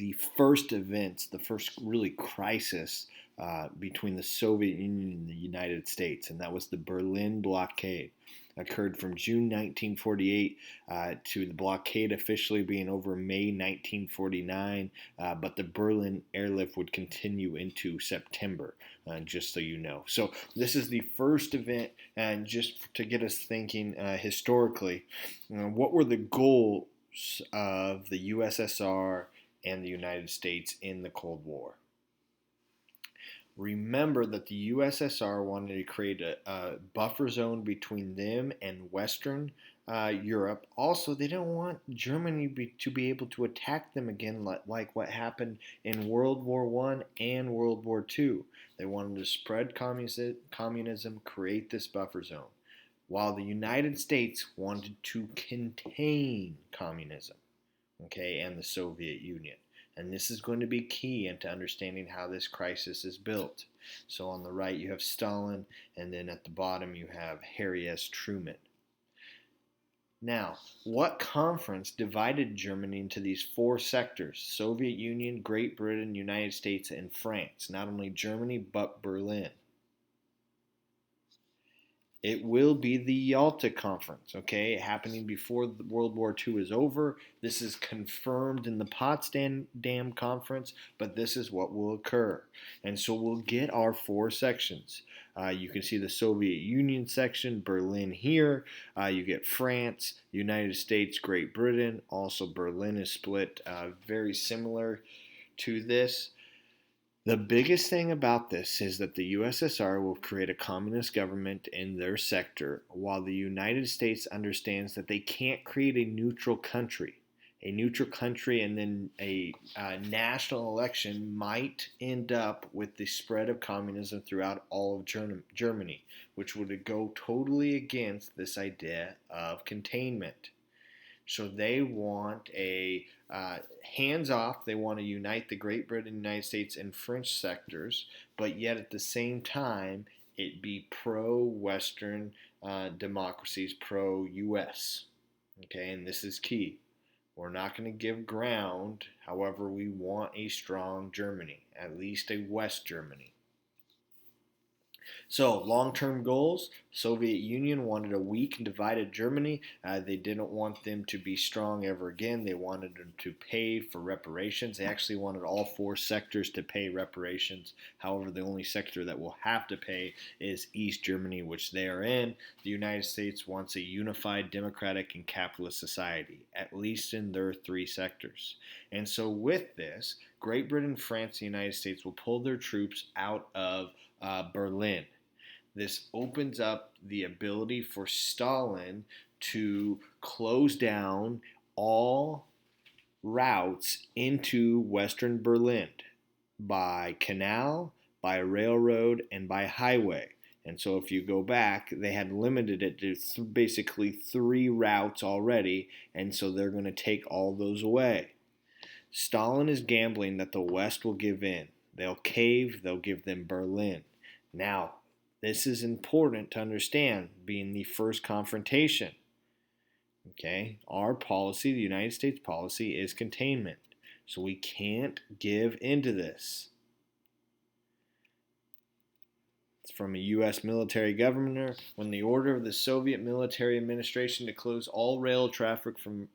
the first events, the first really crisis between the Soviet Union and the United States, and that was the Berlin Blockade. Occurred from June 1948 to the blockade officially being over May 1949, but the Berlin airlift would continue into September, just so you know. So this is the first event, and just to get us thinking historically, what were the goals of the USSR and the United States in the Cold War? Remember that the USSR wanted to create a buffer zone between them and Western Europe. Also, they didn't want Germany to be able to attack them again, like what happened in World War I and World War II. They wanted to spread communism, create this buffer zone, while the United States wanted to contain communism, okay, and the Soviet Union. And this is going to be key into understanding how this crisis is built. So on the right you have Stalin, and then at the bottom you have Harry S. Truman. Now, what conference divided Germany into these four sectors? Soviet Union, Great Britain, United States, and France. Not only Germany, but Berlin. It will be the Yalta Conference, okay, happening before World War II is over. This is confirmed in the Potsdam Conference, but this is what will occur. And so we'll get our four sections. You can see the Soviet Union section, Berlin here. You get France, United States, Great Britain. Also, Berlin is split very similar to this. The biggest thing about this is that the USSR will create a communist government in their sector, while the United States understands that they can't create a neutral country. A neutral country and then a national election might end up with the spread of communism throughout all of Germany, which would go totally against this idea of containment. So they want a hands off. They want to unite the Great Britain, United States, and French sectors, but yet at the same time, it be pro-Western democracies, pro-U.S. Okay, and this is key. We're not going to give ground. However, we want a strong Germany, at least a West Germany. So, long-term goals. Soviet Union wanted a weak and divided Germany. They didn't want them to be strong ever again. They wanted them to pay for reparations. They actually wanted all four sectors to pay reparations. However, the only sector that will have to pay is East Germany, which they are in. The United States wants a unified democratic and capitalist society, at least in their three sectors. And so with this, Great Britain, France, and the United States will pull their troops out of Berlin. This opens up the ability for Stalin to close down all routes into Western Berlin by canal, by railroad, and by highway. And so if you go back, they had limited it to basically three routes already, and so they're going to take all those away. Stalin is gambling that the West will give in. They'll cave, they'll give them Berlin. Now, this is important to understand, being the first confrontation. Okay, our policy, the United States policy, is containment. So we can't give into this. It's from a U.S. military governor. When the order of the Soviet military administration to close all rail traffic from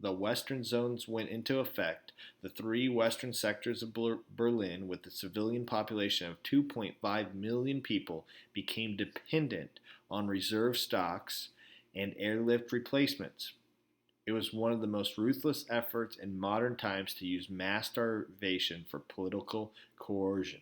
the western zones went into effect, the three western sectors of Berlin, with a civilian population of 2.5 million people, became dependent on reserve stocks and airlift replacements. It was one of the most ruthless efforts in modern times to use mass starvation for political coercion.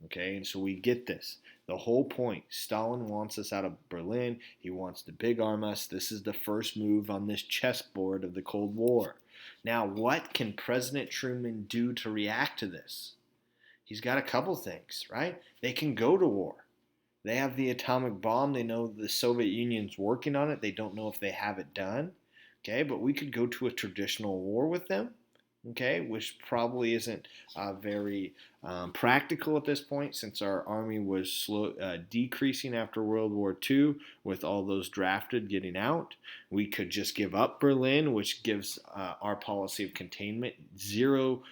Okay, and so we get this. The whole point, Stalin wants us out of Berlin. He wants to big arm us. This is the first move on this chessboard of the Cold War. Now, what can President Truman do to react to this? He's got a couple things, right? They can go to war. They have the atomic bomb. They know the Soviet Union's working on it. They don't know if they have it done. Okay, but we could go to a traditional war with them. Okay, which probably isn't very practical at this point, since our army was decreasing after World War II with all those drafted getting out. We could just give up Berlin, which gives our policy of containment zero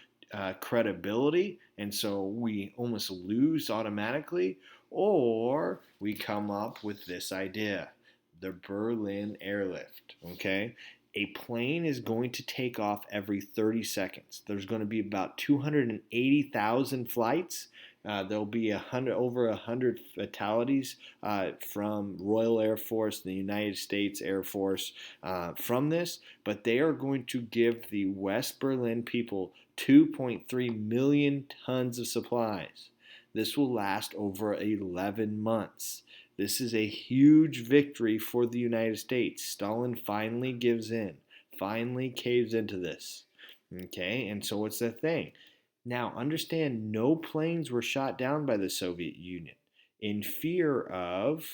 credibility, and so we almost lose automatically, or we come up with this idea, the Berlin airlift. Okay, a plane is going to take off every 30 seconds. There's going to be about 280,000 flights. There'll be over 100 fatalities from Royal Air Force, the United States Air Force, from this. But they are going to give the West Berlin people 2.3 million tons of supplies. This will last over 11 months. This is a huge victory for the United States. Stalin finally gives in, finally caves into this. Okay, and so what's the thing? Now, understand no planes were shot down by the Soviet Union in fear of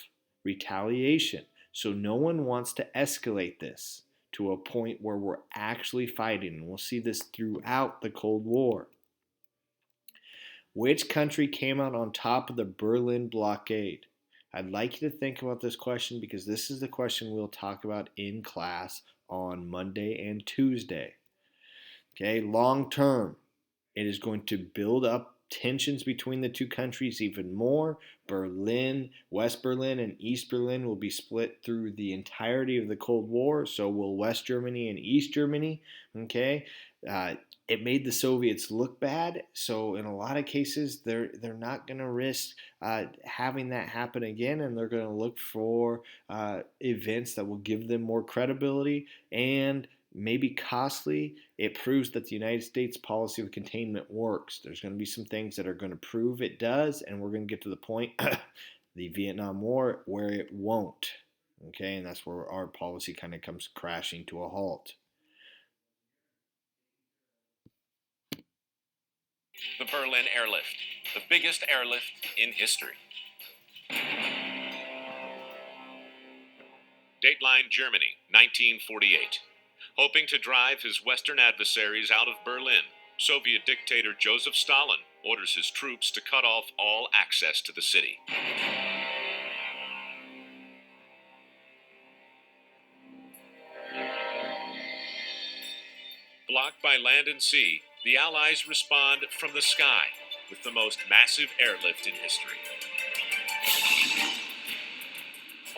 retaliation. So no one wants to escalate this to a point where we're actually fighting. And we'll see this throughout the Cold War. Which country came out on top of the Berlin blockade? I'd like you to think about this question because this is the question we'll talk about in class on Monday and Tuesday. Okay, long term, it is going to build up tensions between the two countries even more. Berlin, West Berlin, and East Berlin will be split through the entirety of the Cold War. So will West Germany and East Germany. Okay, it made the Soviets look bad. So in a lot of cases, they're not going to risk having that happen again, and they're going to look for events that will give them more credibility and maybe costly. It proves that the United States policy of containment works. There's going to be some things that are going to prove it does, and we're going to get to the point, the Vietnam War, where it won't. Okay, and that's where our policy kind of comes crashing to a halt. The Berlin airlift, the biggest airlift in history. Dateline Germany, 1948. Hoping to drive his Western adversaries out of Berlin, Soviet dictator Joseph Stalin orders his troops to cut off all access to the city. Blocked by land and sea, the Allies respond from the sky with the most massive airlift in history.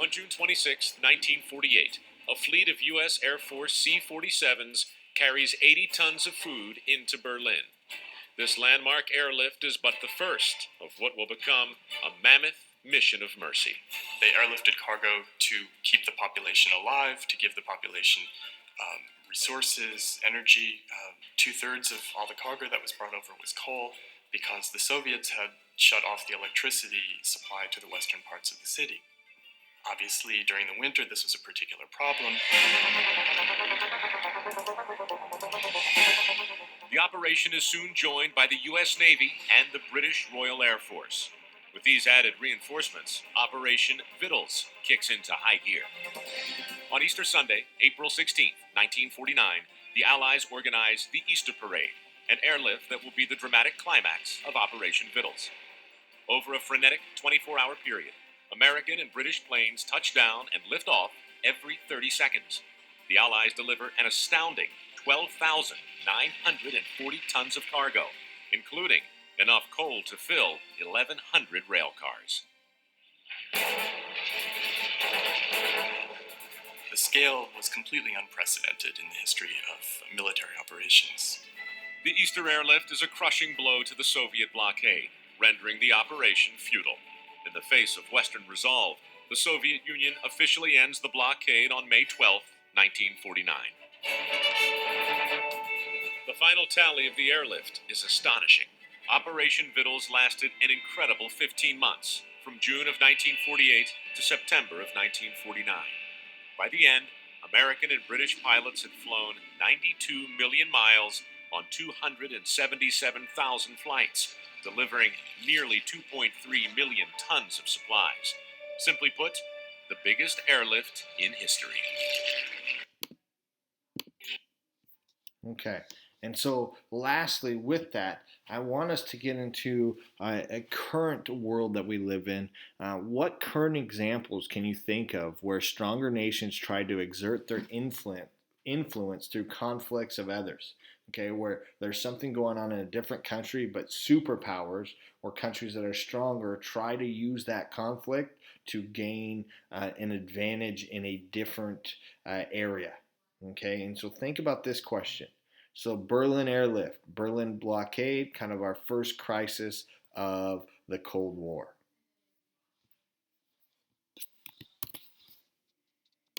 On June 26, 1948, a fleet of U.S. Air Force C-47s carries 80 tons of food into Berlin. This landmark airlift is but the first of what will become a mammoth mission of mercy. They airlifted cargo to keep the population alive, to give the population resources, energy. 2/3 of all the cargo that was brought over was coal because the Soviets had shut off the electricity supply to the western parts of the city. Obviously, during the winter, this was a particular problem. The operation is soon joined by the U.S. Navy and the British Royal Air Force. With these added reinforcements, Operation Victuals kicks into high gear. On Easter Sunday, April 16, 1949, the Allies organize the Easter Parade, an airlift that will be the dramatic climax of Operation Victuals. Over a frenetic 24-hour period, American and British planes touch down and lift off every 30 seconds. The Allies deliver an astounding 12,940 tons of cargo, including enough coal to fill 1,100 rail cars. The scale was completely unprecedented in the history of military operations. The Easter airlift is a crushing blow to the Soviet blockade, rendering the operation futile. In the face of Western resolve, the Soviet Union officially ends the blockade on May 12, 1949. The final tally of the airlift is astonishing. Operation Victuals lasted an incredible 15 months, from June of 1948 to September of 1949. By the end, American and British pilots had flown 92 million miles on 277,000 flights, delivering nearly 2.3 million tons of supplies. Simply put, the biggest airlift in history. Okay. And so, lastly, with that, I want us to get into a current world that we live in. What current examples can you think of where stronger nations try to exert their influence through conflicts of others? okay, where there's something going on in a different country, but superpowers or countries that are stronger try to use that conflict to gain an advantage in a different area. Okay, and so think about this question. So, Berlin airlift, Berlin blockade, kind of our first crisis of the Cold War.